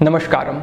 नमस्कारम।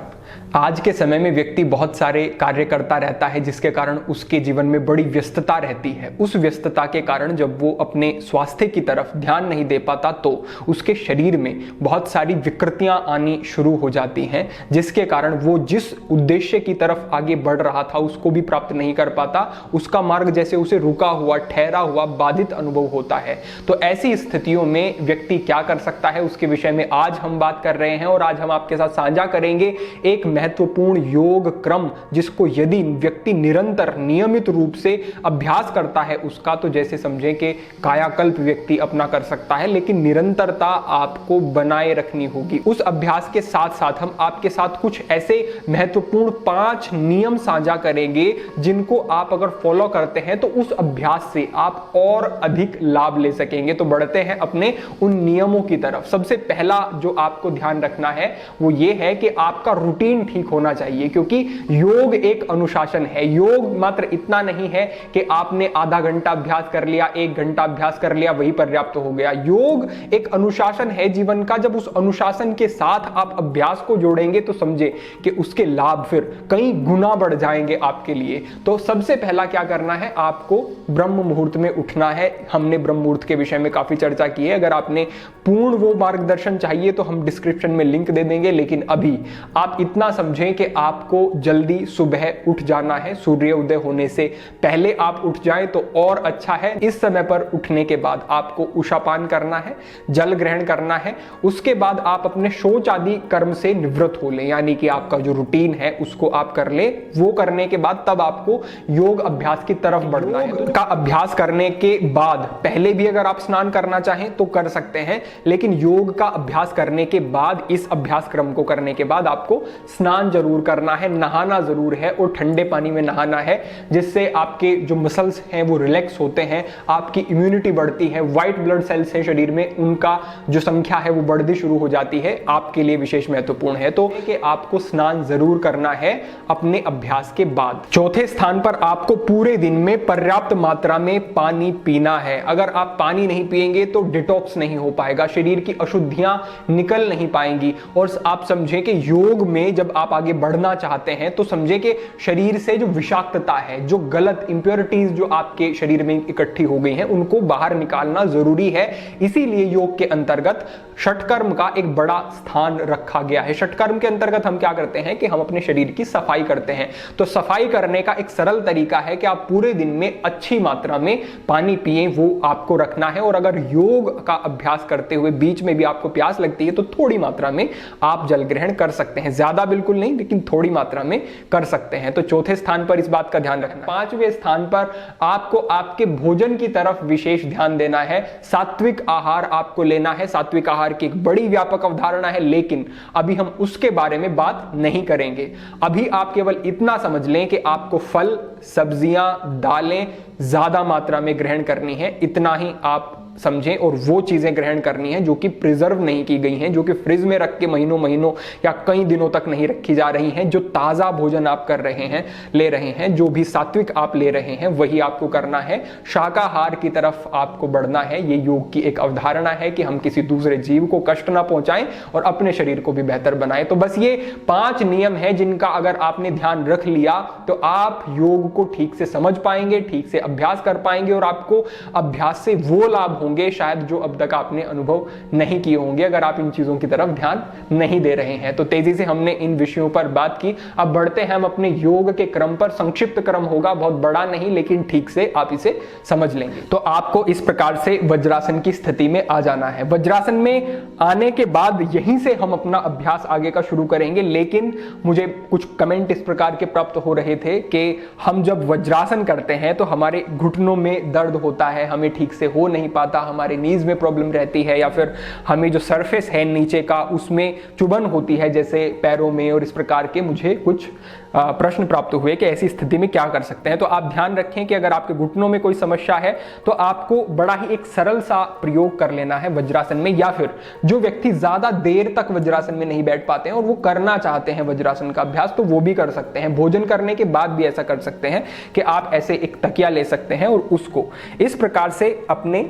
आज के समय में व्यक्ति बहुत सारे कार्य करता रहता है जिसके कारण उसके जीवन में बड़ी व्यस्तता रहती है। उस व्यस्तता के कारण जब वो अपने स्वास्थ्य की तरफ ध्यान नहीं दे पाता तो उसके शरीर में बहुत सारी विकृतियां आनी शुरू हो जाती हैं, जिसके कारण वो जिस उद्देश्य की तरफ आगे बढ़ रहा था उसको भी प्राप्त नहीं कर पाता। उसका मार्ग जैसे उसे रुका हुआ, ठहरा हुआ, बाधित अनुभव होता है। तो ऐसी स्थितियों में व्यक्ति क्या कर सकता है, उसके विषय में आज हम बात कर रहे हैं। और आज हम आपके साथ साझा करेंगे एक महत्वपूर्ण योग क्रम, जिसको यदि व्यक्ति निरंतर नियमित रूप से अभ्यास करता है उसका, तो जैसे समझें कि कायाकल्प व्यक्ति अपना कर सकता है, लेकिन निरंतरता आपको बनाए रखनी होगी। उस अभ्यास के साथ साथ हम आपके साथ कुछ ऐसे महत्वपूर्ण 5 नियम साझा करेंगे जिनको आप अगर फॉलो करते हैं तो उस अभ्यास से आप और अधिक लाभ ले सकेंगे। तो बढ़ते हैं अपने उन नियमों की तरफ। सबसे पहला जो आपको ध्यान रखना है वो ये है कि आपका रूटीन ठीक होना चाहिए, क्योंकि योग एक अनुशासन है। योग मात्र इतना नहीं है कि आपने आधा घंटा अभ्यास कर लिया, 1 घंटा अभ्यास कर लिया, वही पर्याप्त हो गया। योग एक अनुशासन है जीवन का। जब उस अनुशासन के साथ आप अभ्यास को जोड़ेंगे तो समझे कि उसके लाभ फिर कई गुना बढ़ जाएंगे आपके लिए। तो सबसे पहला क्या करना है, आपको ब्रह्म मुहूर्त में उठना है। हमने ब्रह्म मुहूर्त के विषय में काफी चर्चा की है। अगर आपने पूर्ण वो मार्गदर्शन चाहिए तो हम डिस्क्रिप्शन में लिंक दे देंगे, लेकिन अभी आप इतना समझें कि आपको जल्दी सुबह उठ जाना है। सूर्य उदय होने से पहले आप उठ जाएं तो और अच्छा है। इस समय पर उठने के बाद आपको उषापान करना है, जल ग्रहण करना है। उसके बाद आप अपने शौच आदि कर्म से निवृत्त हो लें, यानी कि आपका जो रूटीन है उसको आप कर ले। वो करने के बाद तब आपको योग अभ्यास की तरफ बढ़ना है। योग का अभ्यास करने के बाद पहले भी अगर आप स्नान करना चाहें तो कर सकते हैं, लेकिन योग का अभ्यास करने के बाद, इस अभ्यास क्रम को करने के बाद आपको स्नान जरूर करना है, नहाना जरूर है, और ठंडे पानी में नहाना है, जिससे आपके जो मसल्स हैं वो रिलैक्स होते हैं, आपकी इम्यूनिटी बढ़ती है, व्हाइट ब्लड सेल्स हैं शरीर में, उनका जो संख्या है वो बढ़नी शुरू हो जाती है। आपके लिए विशेष महत्वपूर्ण है तो कि आपको स्नान जरूर करना है अपने अभ्यास के बाद। चौथे स्थान पर आपको पूरे दिन में पर्याप्त मात्रा में पानी पीना है। अगर आप पानी नहीं पिएंगे तो डिटॉक्स नहीं हो पाएगा, शरीर की अशुद्धियां निकल नहीं पाएंगी। और आप समझें कि योग में जब आप आगे बढ़ना चाहते हैं तो समझे कि शरीर से जो विषाक्तता है, जो गलत इंप्योरिटीज जो आपके शरीर में इकट्ठी हो गई हैं, उनको बाहर निकालना जरूरी है। इसीलिए योग के अंतर्गत षटकर्म का एक बड़ा स्थान रखा गया है। षटकर्म के अंतर्गत हम क्या करते हैं कि हम अपने शरीर की सफाई करते हैं। तो सफाई करने का एक सरल तरीका है कि आप पूरे दिन में अच्छी मात्रा में पानी पिएं, वो आपको रखना है। और अगर योग का अभ्यास करते हुए बीच में भी आपको प्यास लगती है तो थोड़ी मात्रा में आप जल ग्रहण कर सकते हैं, ज्यादा बिल्कुल नहीं, लेकिन थोड़ी मात्रा में कर सकते हैं। तो चौथे स्थान पर इस बात का ध्यान रखना। 5वें स्थान पर आपको आपके भोजन की तरफ विशेष ध्यान देना है। सात्विक आहार आपको लेना है। सात्विक आहार की एक बड़ी व्यापक अवधारणा है, लेकिन अभी हम उसके बारे में बात नहीं करेंगे। अभी आप केवल इतना समझ लें कि आपको फल, सब्जियां, दालें ज्यादा मात्रा में ग्रहण करनी है। इतना ही आप समझें, और वो चीजें ग्रहण करनी है जो कि प्रिजर्व नहीं की गई हैं, जो कि फ्रिज में रख के महीनों महीनों या कई दिनों तक नहीं रखी जा रही हैं। जो ताजा भोजन आप कर रहे हैं, ले रहे हैं, जो भी सात्विक आप ले रहे हैं, वही आपको करना है। शाकाहार की तरफ आपको बढ़ना है। ये योग की एक अवधारणा है कि हम किसी दूसरे जीव को कष्ट ना पहुंचाएं और अपने शरीर को भी बेहतर बनाएं। तो बस ये 5 नियम है जिनका अगर आपने ध्यान रख लिया तो आप योग को ठीक से समझ पाएंगे, ठीक से अभ्यास कर पाएंगे, और आपको अभ्यास से वो लाभ होंगे शायद जो अब तक आपने अनुभव नहीं किए होंगे अगर आप इन चीजों की तरफ ध्यान नहीं दे रहे हैं। तो तेजी से हमने इन विषयों पर बात की। अब बढ़ते हैं हम अपने योग के क्रम पर। संक्षिप्त क्रम होगा, बहुत बड़ा नहीं, लेकिन ठीक से आप इसे समझ लेंगे। तो आपको इस प्रकार से वज्रासन की स्थिति में आ जाना है। वज्रासन में आने के बाद यहीं से हम अपना अभ्यास आगे का शुरू करेंगे। लेकिन मुझे कुछ कमेंट इस प्रकार के प्राप्त हो रहे थे कि हम जब वज्रासन करते हैं तो हमारे घुटनों में दर्द होता है, हमें ठीक से हो नहीं पाता, हमारे नीज में प्रॉब्लम रहती है, या फिर हमें जो सरफेस है नीचे का उसमें चुभन होती है, जैसे पैरों में। और इस प्रकार के मुझे कुछ प्रश्न प्राप्त हुए कि ऐसी स्थिति में क्या कर सकते हैं। तो आप ध्यान रखें कि अगर आपके घुटनों में कोई समस्या है तो आपको बड़ा ही एक सरल सा प्रयोग कर लेना है वज्रासन में। या फिर जो व्यक्ति ज्यादा देर तक वज्रासन में नहीं बैठ पाते हैं और वो करना चाहते हैं वज्रासन का अभ्यास, तो वो भी कर सकते हैं। भोजन करने के बाद भी ऐसा कर सकते हैं कि आप ऐसे एक तकिया ले सकते हैं और उसको इस प्रकार से अपने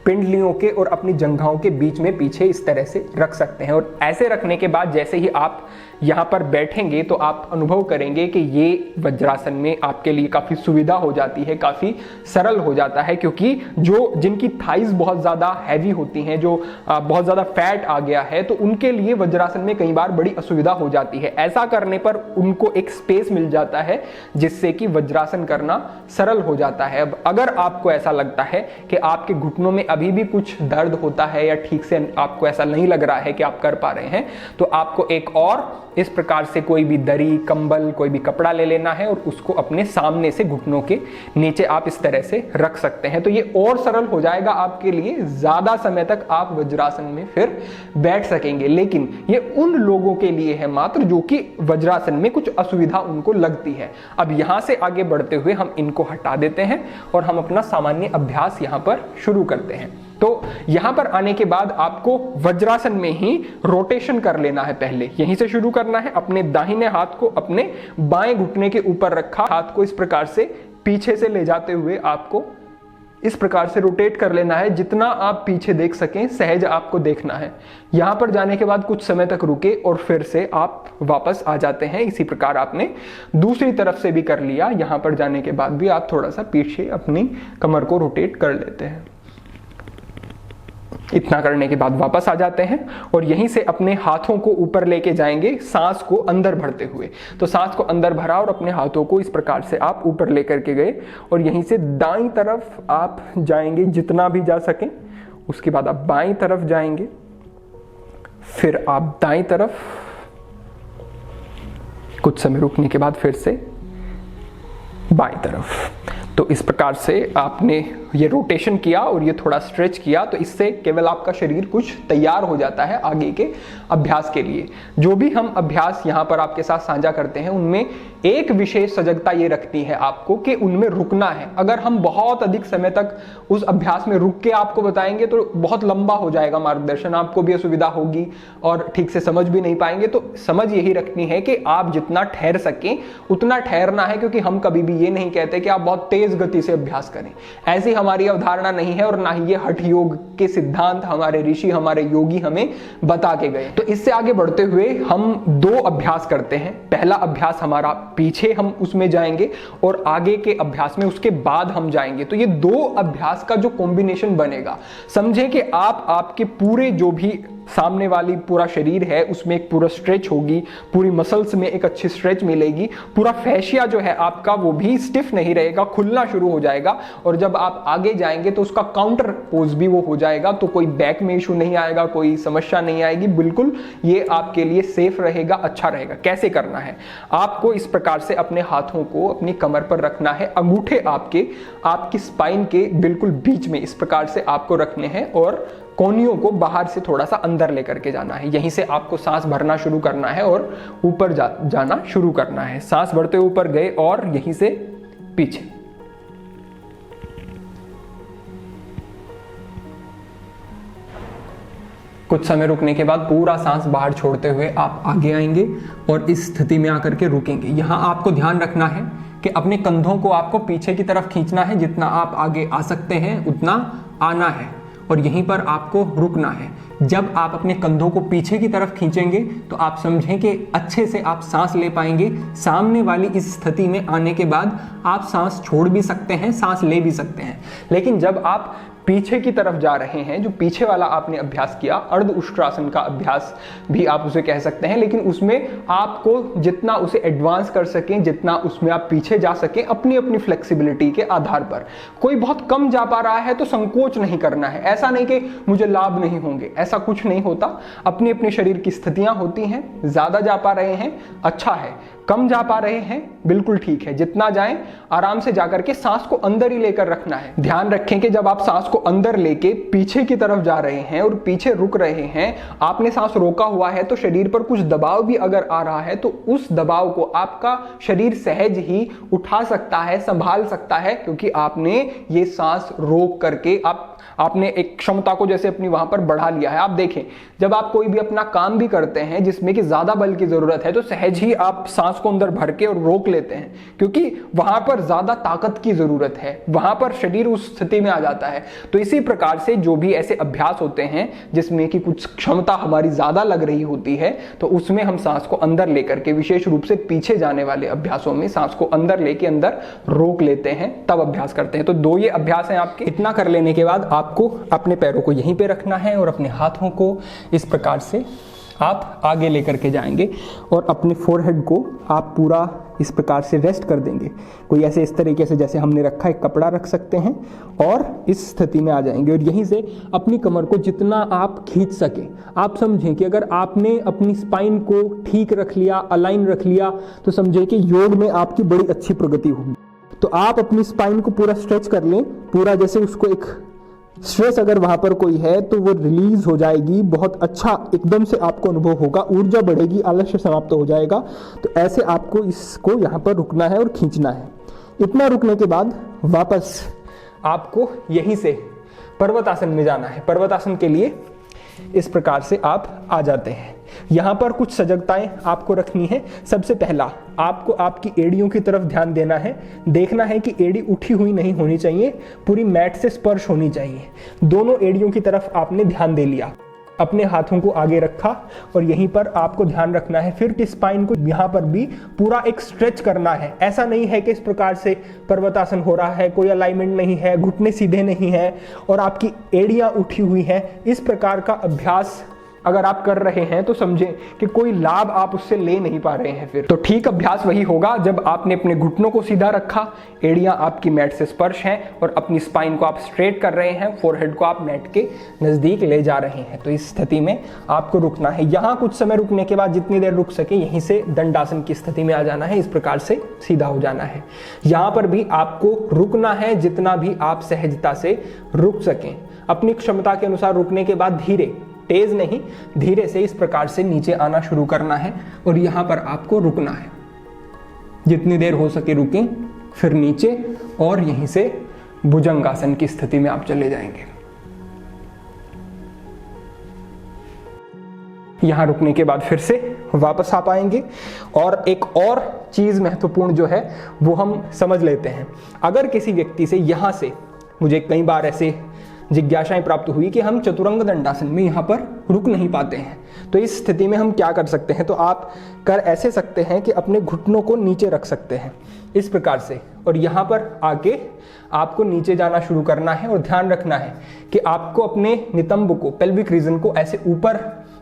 पिंडलियों के और अपनी जंघाओं के बीच में पीछे इस तरह से रख सकते हैं। और ऐसे रखने के बाद जैसे ही आप यहाँ पर बैठेंगे तो आप अनुभव करेंगे कि ये वज्रासन में आपके लिए काफ़ी सुविधा हो जाती है, काफ़ी सरल हो जाता है, क्योंकि जिनकी थाइज बहुत ज़्यादा हैवी होती हैं, जो बहुत ज़्यादा फैट आ गया है, तो उनके लिए वज्रासन में कई बार बड़ी असुविधा हो जाती है। ऐसा करने पर उनको एक स्पेस मिल जाता है जिससे कि वज्रासन करना सरल हो जाता है। अब अगर आपको ऐसा लगता है कि आपके घुटनों में अभी भी कुछ दर्द होता है या ठीक से आपको ऐसा नहीं लग रहा है कि आप कर पा रहे हैं, तो आपको एक और इस प्रकार से कोई भी दरी, कंबल, कोई भी कपड़ा ले लेना है और उसको अपने सामने से घुटनों के नीचे आप इस तरह से रख सकते हैं। तो ये और सरल हो जाएगा आपके लिए, ज्यादा समय तक आप वज्रासन में फिर बैठ सकेंगे। लेकिन ये उन लोगों के लिए है मात्र जो कि वज्रासन में कुछ असुविधा उनको लगती है। अब यहां से आगे बढ़ते हुए हम इनको हटा देते हैं और हम अपना सामान्य अभ्यास यहां पर शुरू करते हैं। तो यहां पर आने के बाद आपको वज्रासन में ही रोटेशन कर लेना है। पहले यहीं से शुरू करना है। अपने दाहिने हाथ को अपने बाएं घुटने के ऊपर रखा, हाथ को इस प्रकार से पीछे से ले जाते हुए आपको इस प्रकार से रोटेट कर लेना है। जितना आप पीछे देख सकें सहज आपको देखना है। यहां पर जाने के बाद कुछ समय तक रुके और फिर से आप वापस आ जाते हैं। इसी प्रकार आपने दूसरी तरफ से भी कर लिया। यहां पर जाने के बाद भी आप थोड़ा सा पीछे अपनी कमर को रोटेट कर लेते हैं। इतना करने के बाद वापस आ जाते हैं और यहीं से अपने हाथों को ऊपर लेके जाएंगे, सांस को अंदर भरते हुए। तो सांस को अंदर भरा और अपने हाथों को इस प्रकार से आप ऊपर लेकर के गए और यहीं से दाईं तरफ आप जाएंगे जितना भी जा सकें। उसके बाद आप बाईं तरफ जाएंगे, फिर आप दाईं तरफ, कुछ समय रुकने के बाद फिर से बाईं तरफ। तो इस प्रकार से आपने ये रोटेशन किया और ये थोड़ा स्ट्रेच किया, तो इससे केवल आपका शरीर कुछ तैयार हो जाता है आगे के अभ्यास के लिए। जो भी हम अभ्यास यहाँ पर आपके साथ साझा करते हैं उनमें एक विशेष सजगता ये रखती है आपको कि उनमें रुकना है। अगर हम बहुत अधिक समय तक उस अभ्यास में रुक के आपको बताएंगे तो बहुत लंबा हो जाएगा मार्गदर्शन, आपको भी असुविधा होगी और ठीक से समझ भी नहीं पाएंगे। तो समझ यही रखनी है कि आप जितना ठहर सकें उतना ठहरना है, क्योंकि हम कभी भी ये नहीं कहते कि आप बहुत तेज गति से अभ्यास करें। ऐसी हमारी अवधारणा नहीं है और ना ही ये हठ योग के सिद्धांत हमारे ऋषि, हमारे योगी हमें बता के गए। तो इससे आगे बढ़ते हुए हम दो अभ्यास करते हैं। पहला अभ्यास हमारा पीछे हम उसमें जाएंगे और आगे के अभ्यास में उसके बाद हम जाएंगे। तो ये दो अभ्यास का जो कॉम्बिनेशन बनेगा, समझे कि आपके पूरे जो भी सामने वाली पूरा शरीर है उसमें एक पूरा स्ट्रेच होगी, पूरी मसल्स में एक अच्छी स्ट्रेच मिलेगी, पूरा फैशिया जो है आपका वो भी स्टिफ नहीं रहेगा, खुलना शुरू हो जाएगा। और जब आप आगे जाएंगे तो उसका काउंटर पोज भी वो हो जाएगा, तो कोई बैक में इशू नहीं आएगा, कोई समस्या नहीं आएगी, बिल्कुल ये आपके लिए सेफ रहेगा, अच्छा रहेगा। कैसे करना है, आपको इस प्रकार से अपने हाथों को अपनी कमर पर रखना है, अंगूठे आपकी स्पाइन के बिल्कुल बीच में इस प्रकार से आपको रखने हैं और कोहनियों को बाहर से थोड़ा सा अंदर लेकर के जाना है। यहीं से आपको सांस भरना शुरू करना है और ऊपर जाना शुरू करना है। सांस भरते ऊपर गए और यहीं से पीछे। कुछ समय रुकने के बाद पूरा सांस बाहर छोड़ते हुए आप आगे आएंगे और इस स्थिति में आकर के रुकेंगे। यहां आपको ध्यान रखना है कि अपने कंधों को आपको पीछे की तरफ खींचना है, जितना आप आगे आ सकते हैं उतना आना है और यहीं पर आपको रुकना है। जब आप अपने कंधों को पीछे की तरफ खींचेंगे तो आप समझें कि अच्छे से आप सांस ले पाएंगे। सामने वाली इस स्थिति में आने के बाद आप सांस छोड़ भी सकते हैं, सांस ले भी सकते हैं। लेकिन जब आप पीछे की तरफ जा रहे हैं, जो पीछे वाला आपने अभ्यास किया, अर्ध उष्ट्रासन का अभ्यास भी आप उसे कह सकते हैं, लेकिन उसमें आपको जितना उसे एडवांस कर सकें, जितना उसमें आप पीछे जा सकें, अपनी अपनी फ्लेक्सिबिलिटी के आधार पर। कोई बहुत कम जा पा रहा है तो संकोच नहीं करना है। ऐसा नहीं कि मुझे लाभ नहीं होंगे, ऐसा कुछ नहीं होता। अपनी अपने शरीर की स्थितियां होती हैं। ज्यादा जा पा रहे हैं, अच्छा है। कम जा पा रहे हैं, बिल्कुल ठीक है। जितना जाएं आराम से जाकर के सांस को अंदर ही लेकर रखना है। ध्यान रखें कि जब आप सांस को अंदर लेके पीछे की तरफ जा रहे हैं और पीछे रुक रहे हैं, आपने सांस रोका हुआ है तो शरीर पर कुछ दबाव भी अगर आ रहा है तो उस दबाव को आपका शरीर सहज ही उठा सकता है, संभाल सकता है, क्योंकि आपने ये सांस रोक करके आप आपने एक क्षमता को जैसे अपनी वहां पर बढ़ा लिया है। आप देखें, जब आप कोई भी अपना काम भी करते हैं जिसमें कि ज्यादा बल की जरूरत है तो सहज ही आप सांस को अंदर भर के और रोक लेते हैं, क्योंकि वहां पर ज्यादा ताकत की जरूरत है, वहां पर शरीर उस स्थिति में आ जाता है। तो इसी प्रकार से जो भी ऐसे अभ्यास होते हैं जिसमें कि कुछ क्षमता हमारी ज्यादा लग रही होती है, तो उसमें हम सांस को अंदर लेकर के, विशेष रूप से पीछे जाने वाले अभ्यासों में सांस को अंदर लेके अंदर रोक लेते हैं, तब अभ्यास करते हैं। तो दो ये अभ्यास हैं आपके। इतना कर लेने के बाद आपको अपने पैरों को यहीं पे रखना है और अपने हाथों को इस प्रकार से आप आगे लेकर के जाएंगे और अपने फोरहेड को आप पूरा इस प्रकार से रेस्ट कर देंगे। कोई ऐसे इस तरीके से जैसे हमने रखा है, कपड़ा रख सकते हैं और इस स्थिति में आ जाएंगे और यहीं से अपनी कमर को जितना आप खींच सके। आप समझें कि अगर आपने अपनी स्पाइन को ठीक रख लिया, अलाइन रख लिया, तो समझें कि योग में आपकी बड़ी अच्छी प्रगति होगी। तो आप अपनी स्पाइन को पूरा स्ट्रेच कर लें, पूरा जैसे उसको एक स्ट्रेस अगर वहां पर कोई है तो वो रिलीज हो जाएगी, बहुत अच्छा एकदम से आपको अनुभव होगा, ऊर्जा बढ़ेगी, आलस्य समाप्त हो जाएगा। तो ऐसे आपको इसको यहाँ पर रुकना है और खींचना है। इतना रुकने के बाद वापस आपको यहीं से पर्वतासन में जाना है। पर्वतासन के लिए इस प्रकार से आप आ जाते हैं। यहां पर कुछ सजगताएं आपको रखनी है। सबसे पहला, आपको आपकी एड़ियों की तरफ ध्यान देना है। देखना है कि एड़ी उठी हुई नहीं होनी चाहिए, पूरी मैट से स्पर्श होनी चाहिए। दोनों एड़ियों की तरफ आपने ध्यान दे लिया, अपने हाथों को आगे रखा और यहीं पर आपको ध्यान रखना है फिर कि स्पाइन को यहां पर भी पूरा एक स्ट्रेच करना है। ऐसा नहीं है कि इस प्रकार से पर्वतासन हो रहा है, कोई अलाइनमेंट नहीं है, घुटने सीधे नहीं है और आपकी एड़ियां उठी हुई हैं। इस प्रकार का अभ्यास अगर आप कर रहे हैं तो समझें कि कोई लाभ आप उससे ले नहीं पा रहे हैं। फिर तो ठीक अभ्यास वही होगा जब आपने अपने घुटनों को सीधा रखा, एड़ियां आपकी मैट से स्पर्श हैं और अपनी स्पाइन को आप स्ट्रेट कर रहे हैं, फोरहेड को आप मैट के नजदीक ले जा रहे हैं। तो इस स्थिति में आपको रुकना है। यहाँ कुछ समय रुकने के बाद जितनी देर रुक सके यहीं से दंडासन की स्थिति में आ जाना है, इस प्रकार से सीधा हो जाना है। यहाँ पर भी आपको रुकना है जितना भी आप सहजता से रुक सकें। अपनी क्षमता के अनुसार रुकने के बाद धीरे, तेज नहीं, धीरे से इस प्रकार से नीचे आना शुरू करना है और यहां पर आपको रुकना है। जितनी देर हो सके रुकें, फिर नीचे और यहीं से भुजंगासन की स्थिति में आप चले जाएंगे। यहां रुकने के बाद फिर से वापस आप आएंगे और एक और चीज महत्वपूर्ण जो है वो हम समझ लेते हैं। अगर किसी व्यक्ति से यहां से, मुझे कई बार ऐसे जिज्ञासाएं प्राप्त हुई कि हम चतुरंग दंडासन में यहाँ पर रुक नहीं पाते हैं, तो इस स्थिति में हम क्या कर सकते हैं। तो आप कर ऐसे सकते हैं कि अपने घुटनों को नीचे रख सकते हैं इस प्रकार से और यहाँ पर आके आपको नीचे जाना शुरू करना है और ध्यान रखना है कि आपको अपने नितंब को, पेल्विक रीजन को ऐसे ऊपर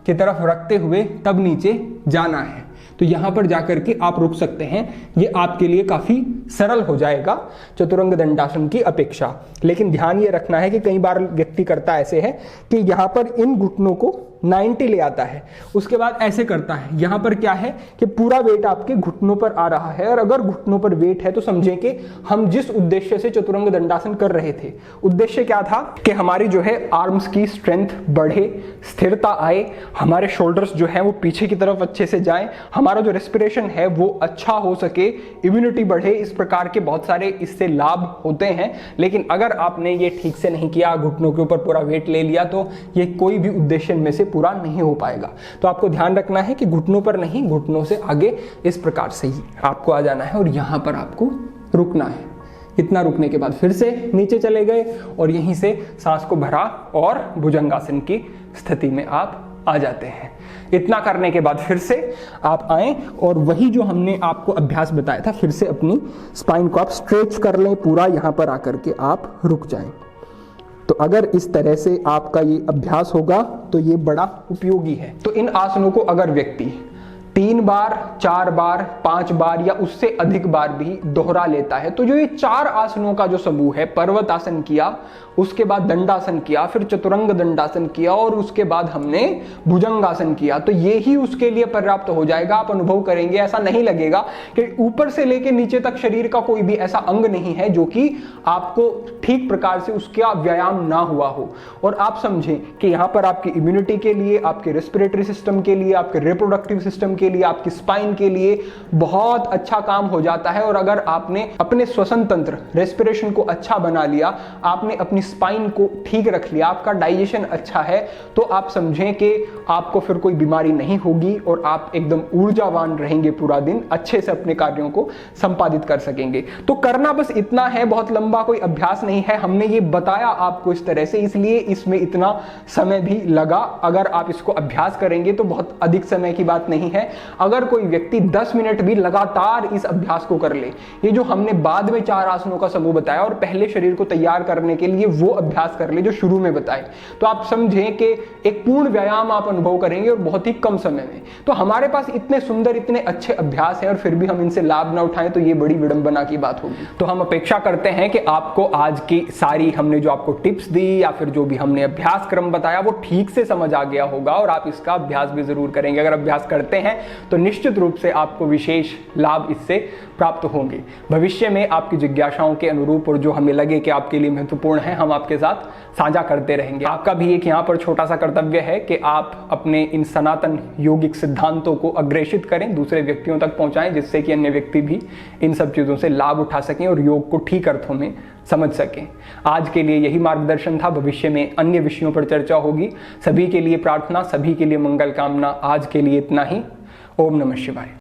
की तरफ रखते हुए तब नीचे जाना है। तो यहां पर जाकर के आप रुक सकते हैं। ये आपके लिए काफी सरल हो जाएगा चतुरंग दंडासन की अपेक्षा। लेकिन ध्यान ये रखना है कि कई बार व्यक्ति करता ऐसे है कि यहां पर इन घुटनों को 90 ले आता है, उसके बाद ऐसे करता है। यहां पर क्या है कि पूरा वेट आपके घुटनों पर आ रहा है और अगर घुटनों पर वेट है तो समझें कि हम जिस उद्देश्य से चतुरंग दंडासन कर रहे थे, उद्देश्य क्या था कि हमारी जो है आर्म्स की स्ट्रेंथ बढ़े, स्थिरता आए, हमारे शोल्डर्स जो है वो पीछे की तरफ अच्छे से जाएं, हमारा जो रेस्पिरेशन है वो अच्छा हो सके, इम्यूनिटी बढ़े। इस प्रकार के बहुत सारे इससे लाभ होते हैं। लेकिन अगर आपने ये ठीक से नहीं किया, घुटनों के ऊपर पूरा वेट ले लिया, तो ये कोई भी उद्देश्य में से पूरा नहीं हो पाएगा। तो आपको ध्यान रखना है कि घुटनों पर नहीं, घुटनों से आगे इस प्रकार से ही आपको आ जाना है और यहां पर आपको रुकना है। इतना रुकने के बाद फिर से नीचे चले गए और यहीं से सांस को भरा और भुजंगासन की स्थिति में आप आ जाते हैं। इतना करने के बाद फिर से आप आए और वही जो हमने आपको अभ्यास बताया था, फिर से अपनी स्पाइन को आप स्ट्रेच कर लें पूरा, यहां पर आकर के आप रुक जाएं। तो अगर इस तरह से आपका ये अभ्यास होगा तो ये बड़ा उपयोगी है। तो इन आसनों को अगर व्यक्ति 3 बार, 4 बार, 5 बार या उससे अधिक बार भी दोहरा लेता है, तो जो ये 4 आसनों का जो समूह है, पर्वतासन किया, उसके बाद दंडासन किया, फिर चतुरंग दंडासन किया और उसके बाद हमने भुजंगासन किया, तो ये ही उसके लिए पर्याप्त हो जाएगा। आप अनुभव करेंगे, ऐसा नहीं लगेगा कि ऊपर से लेकर नीचे तक शरीर का कोई भी ऐसा अंग नहीं है जो कि आपको ठीक प्रकार से उसका व्यायाम ना हुआ हो। और आप समझें कि यहाँ पर आपकी इम्यूनिटी के लिए, आपके रेस्पिरेटरी सिस्टम के लिए, आपके रिप्रोडक्टिव सिस्टम के लिए, आपकी स्पाइन के लिए बहुत अच्छा काम हो जाता है। और अगर आपने अपने श्वसन तंत्र, रेस्पिरेशन को अच्छा बना लिया, आपने अपनी स्पाइन को ठीक रख लिया, आपका डाइजेशन अच्छा है, तो आप समझें कि आपको फिर कोई बीमारी नहीं होगी और आप एकदम ऊर्जावान रहेंगे, पूरा दिन अच्छे से अपने कार्यों को संपादित कर सकेंगे। तो करना बस इतना है, बहुत लंबा कोई अभ्यास नहीं है। हमने ये बताया आपको इस तरह से, इसलिए इसमें इतना समय भी लगा। अगर आप इसको अभ्यास करेंगे तो बहुत अधिक समय की बात नहीं है। अगर कोई व्यक्ति 10 मिनट भी लगातार इस अभ्यास को कर ले, ये जो हमने बाद में 4 आसनों का समूह बताया और पहले शरीर को तैयार करने के लिए वो अभ्यास कर ले जो शुरू में बताए, तो आप समझें कि एक पूर्ण व्यायाम आप अनुभव करेंगे और बहुत ही कम समय में। तो हमारे पास इतने सुंदर, इतने अच्छे अभ्यास हैं और फिर भी हम इनसे लाभ ना उठाएं तो ये बड़ी विडंबना की बात होगी। तो हम अपेक्षा करते हैं कि आपको आज की सारी हमने जो आपको टिप्स दी या फिर जो भी हमने अभ्यास क्रम बताया वो ठीक से समझ आ गया होगा और आप इसका अभ्यास भी जरूर करेंगे। अगर अभ्यास करते हैं तो निश्चित रूप से आपको विशेष लाभ इससे प्राप्त होंगे। भविष्य में आपकी जिज्ञासाओं के अनुरूप और जो हमें लगे कि आपके लिए महत्वपूर्ण है, हम आपके साथ साझा करते रहेंगे। आपका भी एक यहाँ पर छोटा सा कर्तव्य है कि आप अपने इन सनातन योगिक सिद्धांतों को अग्रेषित करें, दूसरे व्यक्तियों तक पहुंचाएं, जिससे कि अन्य व्यक्ति भी इन सब चीजों से लाभ उठा सकें और योग को ठीक अर्थों में समझ सकें। आज के लिए यही मार्गदर्शन था। भविष्य में अन्य विषयों पर चर्चा होगी। सभी के लिए प्रार्थना, सभी के लिए मंगल कामना। आज के लिए इतना ही। ओम नमः शिवाय।